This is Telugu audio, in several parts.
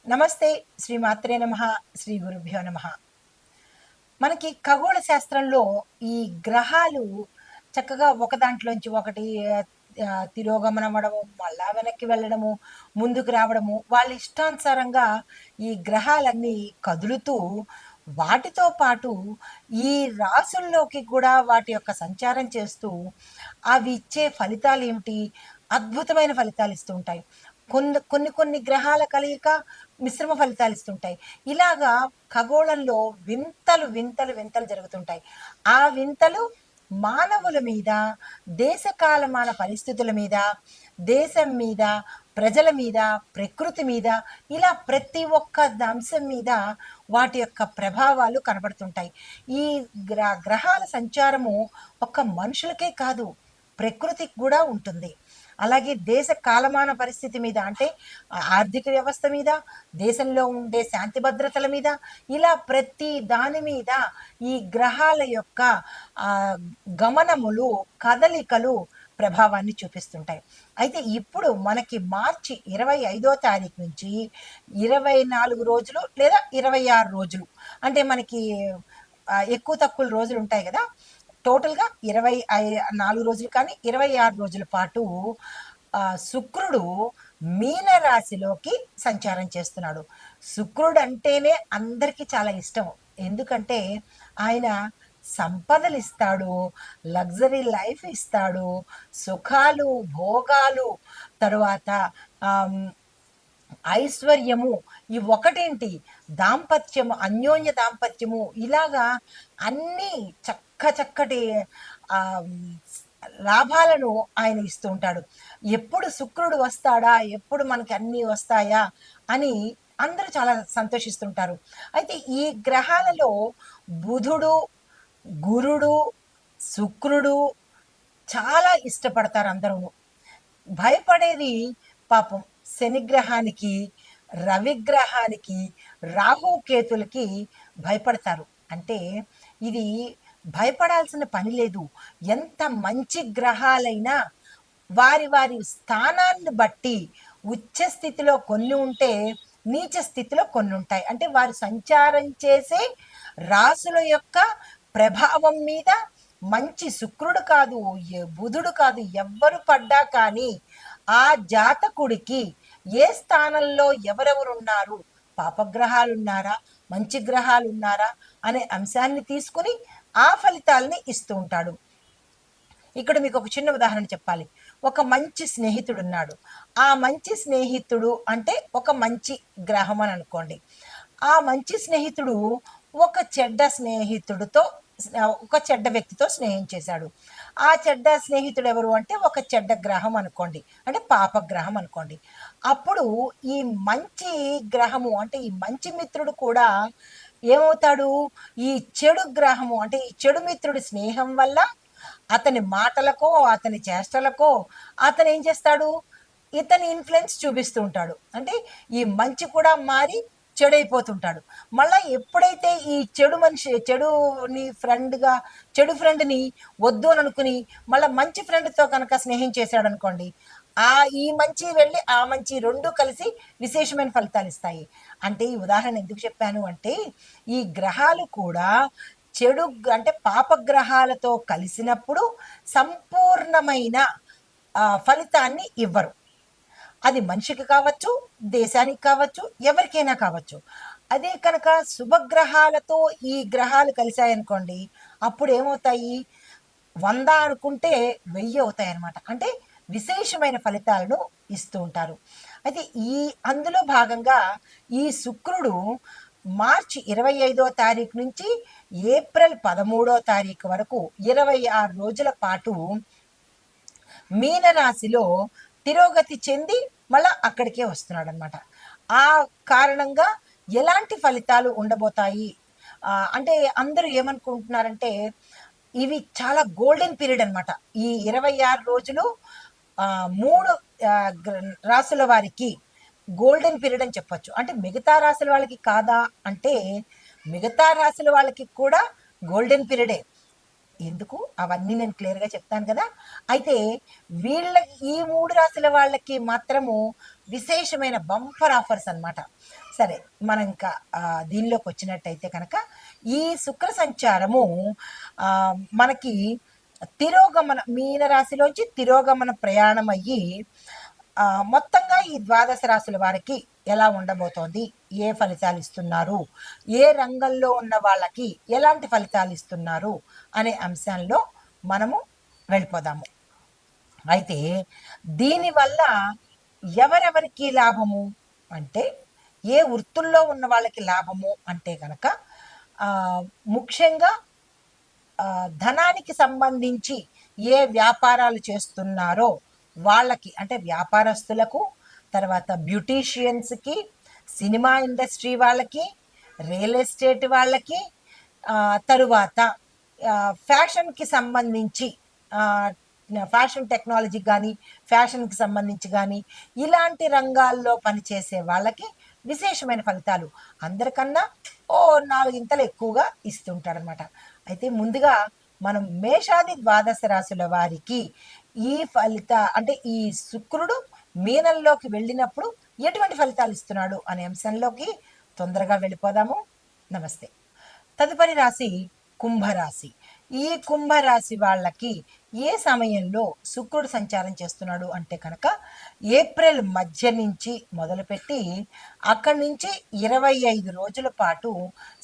నమస్తే. శ్రీ మాత్రే నమః. శ్రీ గురుభ్యో నమః. మనకి ఖగోళ శాస్త్రంలో ఈ గ్రహాలు చక్కగా ఒక దాంట్లోంచి ఒకటి తిరోగమనం అవ్వడము, మళ్ళా వెనక్కి వెళ్ళడము, ముందుకు రావడము, వాళ్ళ ఇష్టానుసారంగా ఈ గ్రహాలన్నీ కదులుతూ వాటితో పాటు ఈ రాసుల్లోకి కూడా వాటి యొక్క సంచారం చేస్తూ అవి ఇచ్చే ఫలితాలేమిటి? అద్భుతమైన ఫలితాలు ఇస్తూ ఉంటాయి. కొన్ని కొన్ని గ్రహాల కలయిక మిశ్రమ ఫలితాలు ఇస్తుంటాయి. ఇలాగా ఖగోళంలో వింతలు వింతలు వింతలు జరుగుతుంటాయి. ఆ వింతలు మానవుల మీద, దేశకాలమాన పరిస్థితుల మీద, దేశం మీద, ప్రజల మీద, ప్రకృతి మీద, ఇలా ప్రతి ఒక్క అంశం మీద వాటి యొక్క ప్రభావాలు కనబడుతుంటాయి. ఈ గ్రహాల సంచారము ఒక్క మనుషులకే కాదు, ప్రకృతికి కూడా ఉంటుంది. అలాగే దేశ కాలమాన పరిస్థితి మీద, అంటే ఆర్థిక వ్యవస్థ మీద, దేశంలో ఉండే శాంతి భద్రతల మీద, ఇలా ప్రతి దాని మీద ఈ గ్రహాల యొక్క గమనములు, కదలికలు ప్రభావాన్ని చూపిస్తుంటాయి. అయితే ఇప్పుడు మనకి మార్చి 25వ తారీఖు నుంచి 24 రోజులు లేదా 26 రోజులు, అంటే మనకి ఎక్కువ తక్కువ రోజులు ఉంటాయి కదా, టోటల్గా 24 రోజులు కానీ 26 రోజుల పాటు శుక్రుడు మీన రాశిలోకి సంచారం చేస్తున్నాడు. శుక్రుడు అంటేనే అందరికీ చాలా ఇష్టం. ఎందుకంటే ఆయన సంపదలు ఇస్తాడు, లగ్జరీ లైఫ్ ఇస్తాడు, సుఖాలు, భోగాలు, తరువాత ఐశ్వర్యము, ఈ ఒకటేంటి, దాంపత్యము, అన్యోన్య దాంపత్యము, ఇలాగా అన్నీ చక్కటి లాభాలను ఆయన ఇస్తూ ఉంటాడు. ఎప్పుడు శుక్రుడు వస్తాడా, ఎప్పుడు మనకి అన్నీ వస్తాయా అని అందరూ చాలా సంతోషిస్తుంటారు. అయితే ఈ గ్రహాలలో బుధుడు, గురుడు, శుక్రుడు చాలా ఇష్టపడతారు అందరూ. భయపడేది పాపం శనిగ్రహానికి, రవిగ్రహానికి, రాహుకేతులకి భయపడతారు. అంటే ఇది భయపడాల్సిన పని లేదు. ఎంత మంచి గ్రహాలైనా వారి వారి స్థానాన్ని బట్టి ఉచ్చ స్థితిలో కొన్ని ఉంటే, నీచ స్థితిలో కొన్ని ఉంటాయి. అంటే వారు సంచారం చేసే రాసుల యొక్క ప్రభావం మీద మంచి శుక్రుడు కాదు, బుధుడు కాదు, ఎవ్వరు పడ్డా కానీ ఆ జాతకుడికి ఏ స్థానంలో ఎవరెవరున్నారు, పాపగ్రహాలు ఉన్నారా, మంచి గ్రహాలు ఉన్నారా అనే అంశాన్ని తీసుకుని ఆ ఫలితాలని ఇస్తూ ఉంటాడు. ఇక్కడ మీకు ఒక చిన్న ఉదాహరణ చెప్పాలి. ఒక మంచి స్నేహితుడు ఉన్నాడు. ఆ మంచి స్నేహితుడు అంటే ఒక మంచి గ్రహం అని అనుకోండి. ఆ మంచి స్నేహితుడు ఒక చెడ్డ స్నేహితుడితో, ఒక చెడ్డ వ్యక్తితో స్నేహం చేశాడు. ఆ చెడ్డ స్నేహితుడు ఎవరు అంటే ఒక చెడ్డ గ్రహం అనుకోండి, అంటే పాపగ్రహం అనుకోండి. అప్పుడు ఈ మంచి గ్రహము, అంటే ఈ మంచి మిత్రుడు కూడా ఏమవుతాడు, ఈ చెడు గ్రహము, అంటే ఈ చెడు మిత్రుడి స్నేహం వల్ల అతని మాటలకో, అతని చేష్టలకో అతను ఏం చేస్తాడు, ఇతని ఇన్ఫ్లుయెన్స్ చూపిస్తూ ఉంటాడు. అంటే ఈ మంచి కూడా మారి చెడైపోతుంటాడు. మళ్ళీ ఎప్పుడైతే ఈ చెడు మనిషి, చెడు ఫ్రెండ్ని వద్దు అని అనుకుని మళ్ళీ మంచి ఫ్రెండ్తో కనుక స్నేహం చేశాడు అనుకోండి, ఈ మంచి వెళ్ళి ఆ మంచి రెండు కలిసి విశేషమైన ఫలితాలు ఇస్తాయి. అంటే ఈ ఉదాహరణ ఎందుకు చెప్పాను అంటే, ఈ గ్రహాలు కూడా చెడు, అంటే పాపగ్రహాలతో కలిసినప్పుడు సంపూర్ణమైన ఫలితాన్ని ఇవ్వరు. అది మనిషికి కావచ్చు, దేశానికి కావచ్చు, ఎవరికైనా కావచ్చు. అదే కనుక శుభగ్రహాలతో ఈ గ్రహాలు కలిశాయనుకోండి, అప్పుడు ఏమవుతాయి, 100 అనుకుంటే 1000 అవుతాయి అన్నమాట. అంటే విశేషమైన ఫలితాలను ఇస్తూ ఉంటారు. అయితే అందులో భాగంగా ఈ శుక్రుడు మార్చి 25వ తారీఖు నుంచి ఏప్రిల్ 13వ తారీఖు వరకు 26 రోజుల పాటు మీనరాశిలో తిరోగతి చెంది మళ్ళా అక్కడికే వస్తున్నాడు అనమాట. ఆ కారణంగా ఎలాంటి ఫలితాలు ఉండబోతాయి అంటే అందరూ ఏమనుకుంటున్నారంటే, ఇవి చాలా గోల్డెన్ పీరియడ్ అనమాట. ఈ 26 రోజులు 3 రాసుల వారికి గోల్డెన్ పీరియడ్ అని చెప్పొచ్చు. అంటే మిగతా రాశుల వాళ్ళకి కాదా అంటే, మిగతా రాశుల వాళ్ళకి కూడా గోల్డెన్ పీరియడే. ఎందుకు అవన్నీ నేను క్లియర్గా చెప్తాను కదా. అయితే వీళ్ళ ఈ 3 రాశుల వాళ్ళకి మాత్రము విశేషమైన బంపర్ ఆఫర్స్ అన్నమాట. సరే, మనం ఇంకా దీనిలోకి వచ్చినట్టయితే కనుక ఈ శుక్ర సంచారము ఆ, మనకి తిరోగమన మీనరాశిలోంచి తిరోగమన ప్రయాణం అయ్యి ఆ, మొత్తంగా ఈ ద్వాదశ రాశుల వారికి ఎలా ఉండబోతోంది, ఏ ఫలితాలు ఇస్తున్నారు, ఏ రంగంలో ఉన్న వాళ్ళకి ఎలాంటి ఫలితాలు ఇస్తున్నారు అనే అంశంలో మనము వెళ్ళిపోదాము. అయితే దీనివల్ల ఎవరెవరికి లాభము అంటే, ఏ వృత్తుల్లో ఉన్న వాళ్ళకి లాభము అంటే కనుక ముఖ్యంగా ధనానికి సంబంధించి ఏ వ్యాపారాలు చేస్తున్నారో వాళ్ళకి, అంటే వ్యాపారస్తులకు, తర్వాత బ్యూటీషియన్స్కి, సినిమా ఇండస్ట్రీ వాళ్ళకి, రియల్ ఎస్టేట్ వాళ్ళకి, తరువాత ఫ్యాషన్కి సంబంధించి ఫ్యాషన్ టెక్నాలజీ కానీ, ఫ్యాషన్కి సంబంధించి కానీ, ఇలాంటి రంగాల్లో పనిచేసే వాళ్ళకి విశేషమైన ఫలితాలు అందరికన్నా ఓ 4 ఇంతలు ఎక్కువగా ఇస్తుంటాడనమాట. అయితే ముందుగా మనం మేషాది ద్వాదశ రాశుల వారికి ఈ అంటే ఈ శుక్రుడు మీనంలోకి వెళ్ళినప్పుడు ఎటువంటి ఫలితాలు ఇస్తున్నాడు అనే అంశంలోకి తొందరగా వెళ్ళిపోదాము. నమస్తే. తదుపరి రాశి కుంభరాశి. ఈ కుంభరాశి వాళ్ళకి ఏ సమయంలో శుక్రుడు సంచారం చేస్తున్నాడు అంటే కనుక ఏప్రిల్ మధ్య నుంచి మొదలుపెట్టి అక్కడి నుంచి 25 రోజుల పాటు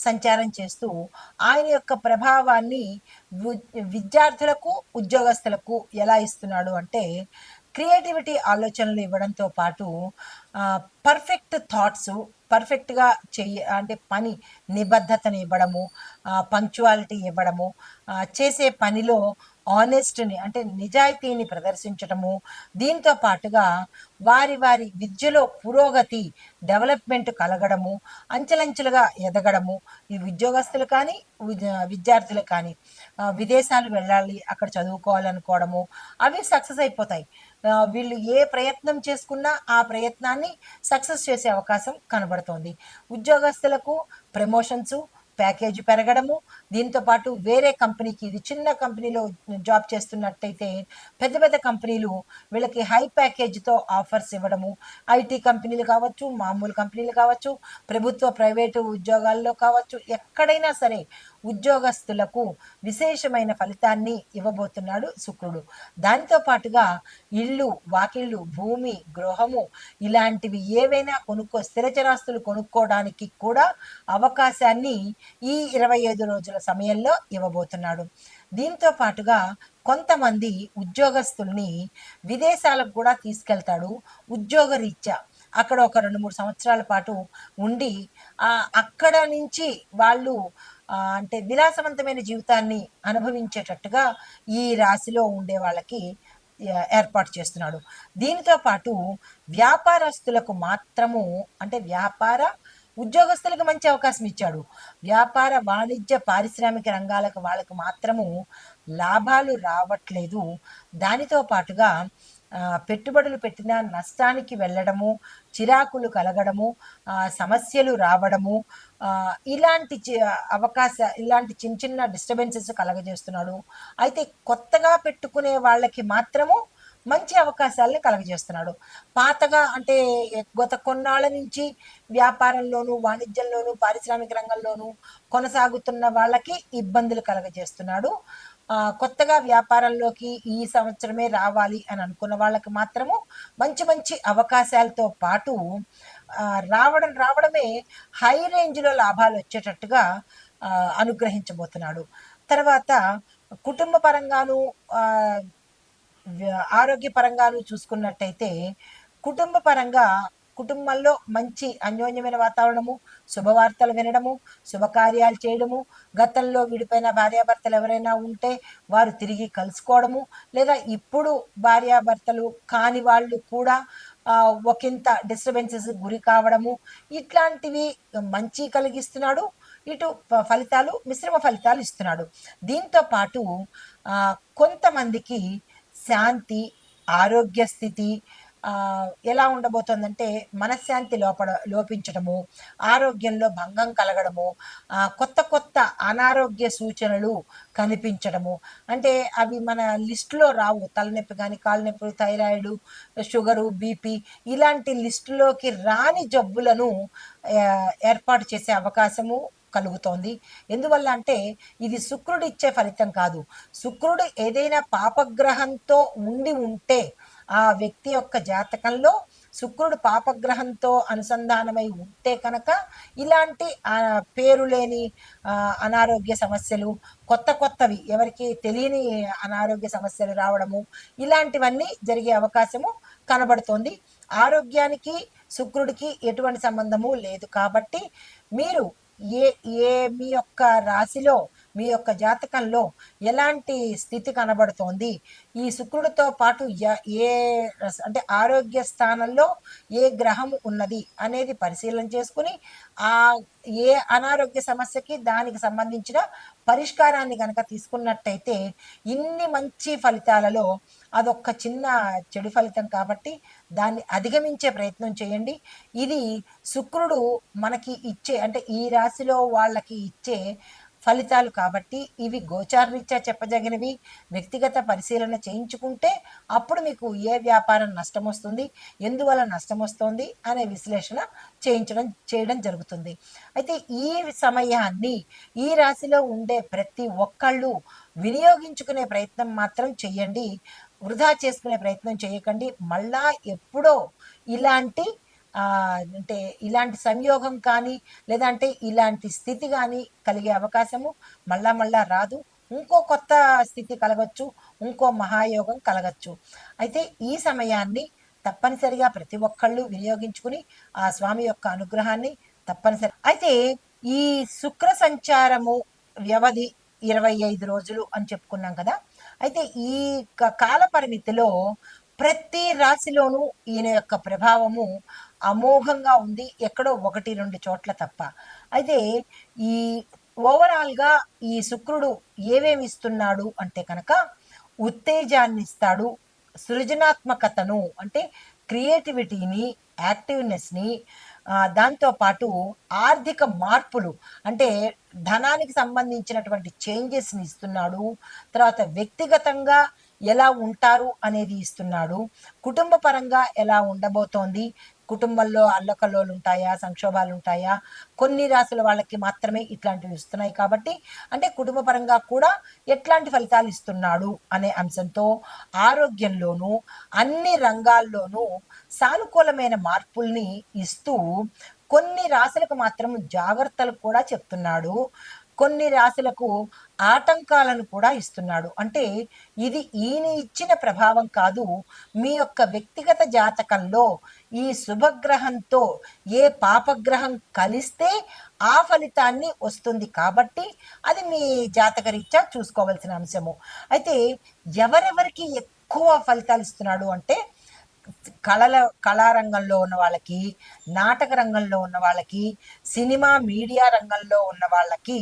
సంచారం చేస్తూ ఆయన యొక్క ప్రభావాన్ని విద్యార్థులకు, ఉద్యోగస్తులకు ఎలా ఇస్తున్నాడు అంటే క్రియేటివిటీ ఆలోచనలు ఇవ్వడంతో పాటు పర్ఫెక్ట్ థాట్స్, పర్ఫెక్ట్గా అంటే పని నిబద్ధతని ఇవ్వడము, పంక్చువాలిటీ ఇవ్వడము, చేసే పనిలో ఆనెస్ట్ని అంటే నిజాయితీని ప్రదర్శించటము, దీంతో పాటుగా వారి వారి విద్యలో పురోగతి, డెవలప్మెంట్ కలగడము, అంచెలంచెలుగా ఎదగడము, ఈ ఉద్యోగస్తులు కానీ విద్యార్థులు కానీ విదేశాలు వెళ్ళాలి, అక్కడ చదువుకోవాలనుకోవడము, అవి సక్సెస్ అయిపోతాయి. వీళ్ళు ఏ ప్రయత్నం చేసుకున్నా ఆ ప్రయత్నాన్ని సక్సెస్ చేసే అవకాశం కనబడుతోంది. ఉద్యోగస్తులకు ప్రమోషన్స్, ప్యాకేజీ పెరగడము, దీంతో పాటు వేరే కంపెనీకి, ఇది చిన్న కంపెనీలో జాబ్ చేస్తున్నట్టయితే పెద్ద పెద్ద కంపెనీలు వీళ్ళకి హై ప్యాకేజీతో ఆఫర్స్ ఇవ్వడము, ఐటీ కంపెనీలు కావచ్చు, మామూలు కంపెనీలు కావచ్చు, ప్రభుత్వ ప్రైవేటు ఉద్యోగాల్లో కావచ్చు, ఎక్కడైనా సరే ఉద్యోగస్తులకు విశేషమైన ఫలితాన్ని ఇవ్వబోతున్నాడు శుక్రుడు. దానితో పాటుగా ఇళ్ళు, వాకిళ్ళు, భూమి, గృహము ఇలాంటివి ఏవైనా స్థిరచరాస్తులు కొనుక్కోవడానికి కూడా అవకాశాన్ని ఈ 25 రోజుల సమయంలో ఇవ్వబోతున్నాడు. దీంతో పాటుగా కొంతమంది ఉద్యోగస్తుల్ని విదేశాలకు కూడా తీసుకెళ్తాడు ఉద్యోగరీత్యా. అక్కడ ఒక 2-3 సంవత్సరాల పాటు ఉండి అక్కడ నుంచి వాళ్ళు అంటే విలాసవంతమైన జీవితాన్ని అనుభవించేటట్టుగా ఈ రాశిలో ఉండే వాళ్ళకి ఏర్పాటు చేస్తున్నాడు. దీనితో పాటు వ్యాపారస్తులకు మాత్రము, అంటే ఉద్యోగస్తులకు మంచి అవకాశం ఇచ్చాడు. వ్యాపార, వాణిజ్య, పారిశ్రామిక రంగాలకు వాళ్ళకు మాత్రము లాభాలు రావట్లేదు. దానితో పాటుగా పెట్టుబడులు పెట్టిన నష్టానికి వెళ్ళడము, చిరాకులు కలగడము, సమస్యలు రావడము, ఇలాంటి ఇలాంటి చిన్న చిన్న డిస్టర్బెన్సెస్ కలగజేస్తున్నాడు. అయితే కొత్తగా పెట్టుకునే వాళ్ళకి మాత్రము మంచి అవకాశాలను కలగజేస్తున్నాడు. పాతగా అంటే గత కొన్నాళ్ళ నుంచి వ్యాపారంలోనూ, వాణిజ్యంలోనూ, పారిశ్రామిక రంగంలోనూ కొనసాగుతున్న వాళ్ళకి ఇబ్బందులు కలగజేస్తున్నాడు. కొత్తగా వ్యాపారంలోకి ఈ సంవత్సరమే రావాలి అని అనుకున్న వాళ్ళకి మాత్రము మంచి మంచి అవకాశాలతో పాటు రావడమే హై రేంజ్లో లాభాలు వచ్చేటట్టుగా అనుగ్రహించబోతున్నాడు. తర్వాత కుటుంబ పరంగాను, ఆరోగ్యపరంగాను చూసుకున్నట్టయితే కుటుంబ పరంగా కుటుంబంలో మంచి అన్యోన్యమైన వాతావరణము, శుభవార్తలు వినడము, శుభకార్యాలు చేయడము, గతంలో విడిపోయిన భార్యాభర్తలు ఎవరైనా ఉంటే వారు తిరిగి కలుసుకోవడము, లేదా ఇప్పుడు భార్యాభర్తలు కాని వాళ్ళు కూడా ఒకంత డిస్టర్బెన్సెస్ గురి కావడము, ఇట్లాంటివి మంచి కలిగిస్తున్నాడు. ఇటు ఫలితాలు, మిశ్రమ ఫలితాలు ఇస్తున్నాడు. దీంతో పాటు కొంతమందికి శాంతి, ఆరోగ్య స్థితి, ఎలా ఉండబోతోందంటే మనశ్శాంతి లోపించడము, ఆరోగ్యంలో భంగం కలగడము, కొత్త కొత్త అనారోగ్య సూచనలు కనిపించడము. అంటే అవి మన లిస్టులో రావు. తలనొప్పి గానీ, కాళ్ళు నొప్పి, థైరాయిడు, షుగరు, బీపీ ఇలాంటి లిస్టులోకి రాని జబ్బులను ఏర్పాటు చేసే అవకాశము కలుగుతోంది. ఎందువల్ల అంటే ఇది శుక్రుడిచ్చే ఫలితం కాదు. శుక్రుడు ఏదైనా పాపగ్రహంతో ఉంటే ఆ వ్యక్తి యొక్క జాతకంలో శుక్రుడు పాపగ్రహంతో అనుసంధానమై ఉంటే కనుక ఇలాంటి పేరు లేని అనారోగ్య సమస్యలు, కొత్త కొత్తవి ఎవరికి తెలియని అనారోగ్య సమస్యలు రావడము, ఇలాంటివన్నీ జరిగే అవకాశము కనబడుతోంది. ఆరోగ్యానికి శుక్రుడికి ఎటువంటి సంబంధము లేదు కాబట్టి మీరు ఏ ఏ మీ యొక్క రాశిలో, మీ యొక్క జాతకంలో ఎలాంటి స్థితి కనబడుతోంది, ఈ శుక్రుడితో పాటు ఏ అంటే ఆరోగ్య స్థానంలో ఏ గ్రహం ఉన్నది అనేది పరిశీలన చేసుకుని ఆ ఏ అనారోగ్య సమస్యకి దానికి సంబంధించిన పరిష్కారాన్ని కనుక తీసుకున్నట్టయితే ఇన్ని మంచి ఫలితాలలో అదొక్క చిన్న చెడు ఫలితం కాబట్టి దాన్ని అధిగమించే ప్రయత్నం చేయండి. ఇది శుక్రుడు మనకి ఇచ్చే అంటే ఈ రాశిలో వాళ్ళకి ఇచ్చే ఫలితాలు కాబట్టి ఇవి గోచారరీత్యా చెప్పదగినవి. వ్యక్తిగత పరిశీలన చేయించుకుంటే అప్పుడు మీకు ఏ వ్యాపారం నష్టం వస్తుంది, ఎందువల్ల నష్టం వస్తుంది అనే విశ్లేషణ చేయడం జరుగుతుంది. అయితే ఈ సమయాన్ని ఈ రాశిలో ఉండే ప్రతి ఒక్కళ్ళు వినియోగించుకునే ప్రయత్నం మాత్రం చెయ్యండి. వృధా చేసుకునే ప్రయత్నం చేయకండి. మళ్ళా ఎప్పుడో ఇలాంటి అంటే ఇలాంటి సంయోగం కానీ లేదంటే ఇలాంటి స్థితి కానీ కలిగే అవకాశము మళ్ళా రాదు. ఇంకో కొత్త స్థితి కలగచ్చు, ఇంకో మహాయోగం కలగచ్చు. అయితే ఈ సమయాన్ని తప్పనిసరిగా ప్రతి ఒక్కళ్ళు వినియోగించుకుని ఆ స్వామి యొక్క అనుగ్రహాన్ని తప్పనిసరి. అయితే ఈ శుక్ర సంచారము వ్యవధి 25 రోజులు అని చెప్పుకున్నాం కదా. అయితే ఈ కాల పరిమితిలో ప్రతి రాశిలోనూ ఈయన యొక్క ప్రభావము అమోఘంగా ఉంది, ఎక్కడో 1-2 చోట్ల తప్ప. అయితే ఈ ఓవరాల్గా ఈ శుక్రుడు ఏమేమి ఇస్తున్నాడు అంటే కనుక ఉత్తేజాన్ని ఇస్తాడు, సృజనాత్మకతను అంటే క్రియేటివిటీని, యాక్టివ్నెస్ని, దాంతోపాటు ఆర్థిక మార్పులు అంటే ధనానికి సంబంధించినటువంటి చేంజెస్ని ఇస్తున్నాడు. తర్వాత వ్యక్తిగతంగా ఎలా ఉంటారు అనేది ఇస్తున్నాడు. కుటుంబ పరంగా ఎలా ఉండబోతోంది, కుటుంబంలో అల్లకల్లోలు ఉంటాయా, సంక్షోభాలు ఉంటాయా, కొన్ని రాశుల వాళ్ళకి మాత్రమే ఇట్లాంటివి ఇస్తున్నాయి కాబట్టి అంటే కుటుంబ పరంగా కూడా ఎట్లాంటి ఫలితాలు ఇస్తున్నాడు అనే అంశంతో ఆరోగ్యంలోనూ అన్ని రంగాల్లోనూ సానుకూలమైన మార్పుల్ని ఇస్తూ కొన్ని రాశులకు మాత్రం జాగ్రత్తలు కూడా చెప్తున్నాడు, కొన్ని రాశులకు ఆటంకాలను కూడా ఇస్తున్నాడు. అంటే ఇది ఈయన ఇచ్చిన ప్రభావం కాదు, మీ యొక్క వ్యక్తిగత జాతకంలో ఈ శుభగ్రహంతో ఏ పాపగ్రహం కలిస్తే ఆ ఫలితాన్ని వస్తుంది కాబట్టి అది మీ జాతకరీత్యా చూసుకోవాల్సిన అంశము. అయితే ఎవరెవరికి ఎక్కువ ఫలితాలు ఇస్తున్నాడు అంటే కళారంగంలో ఉన్న వాళ్ళకి, నాటక రంగంలో ఉన్న వాళ్ళకి, సినిమా మీడియా రంగంలో ఉన్న వాళ్ళకి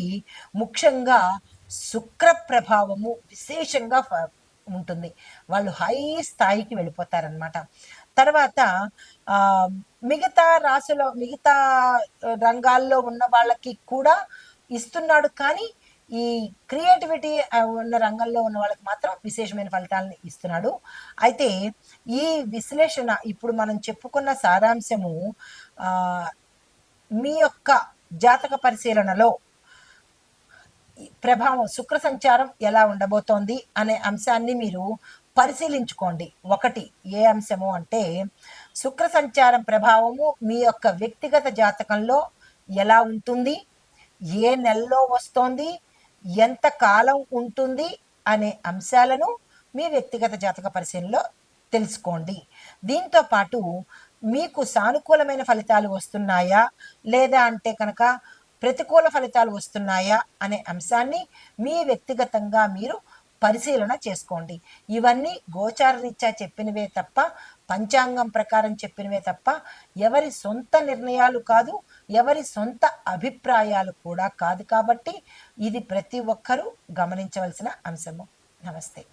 ముఖ్యంగా శుక్ర ప్రభావము విశేషంగా ఉంటుంది. వాళ్ళు హై స్థాయికి వెళ్ళిపోతారనమాట. తర్వాత మిగతా రాశుల మిగతా రంగాల్లో ఉన్న వాళ్ళకి కూడా ఇస్తున్నాడు, కానీ ఈ క్రియేటివిటీ ఉన్న రంగంలో ఉన్న వాళ్ళకి మాత్రం విశేషమైన ఫలితాలను ఇస్తున్నాడు. అయితే ఈ విశ్లేషణ ఇప్పుడు మనం చెప్పుకున్న సారాంశము మీ యొక్క జాతక పరిశీలనలో ప్రభావం శుక్ర సంచారం ఎలా ఉండబోతోంది అనే అంశాన్ని మీరు పరిశీలించుకోండి. ఒకటి ఏ అంశము అంటే శుక్ర సంచారం ప్రభావము మీ యొక్క వ్యక్తిగత జాతకంలో ఎలా ఉంటుంది, ఏ నెలలో వస్తోంది, ఎంత కాలం ఉంటుంది అనే అంశాలను మీ వ్యక్తిగత జాతక పరిశీలనలో తెలుసుకోండి. దీంతో పాటు మీకు సానుకూలమైన ఫలితాలు వస్తున్నాయా లేదా అంటే కనుక ప్రతికూల ఫలితాలు వస్తున్నాయా అనే అంశాన్ని మీ వ్యక్తిగతంగా మీరు పరిశీలన చేసుకోండి. ఇవన్నీ గోచారరీత్యా చెప్పినవే తప్ప, పంచాంగం ప్రకారం చెప్పినవే తప్ప ఎవరి సొంత నిర్ణయాలు కాదు, ఎవరి సొంత అభిప్రాయాలు కూడా కాదు. కాబట్టి ఇది ప్రతి ఒక్కరూ గమనించవలసిన అంశము. నమస్తే.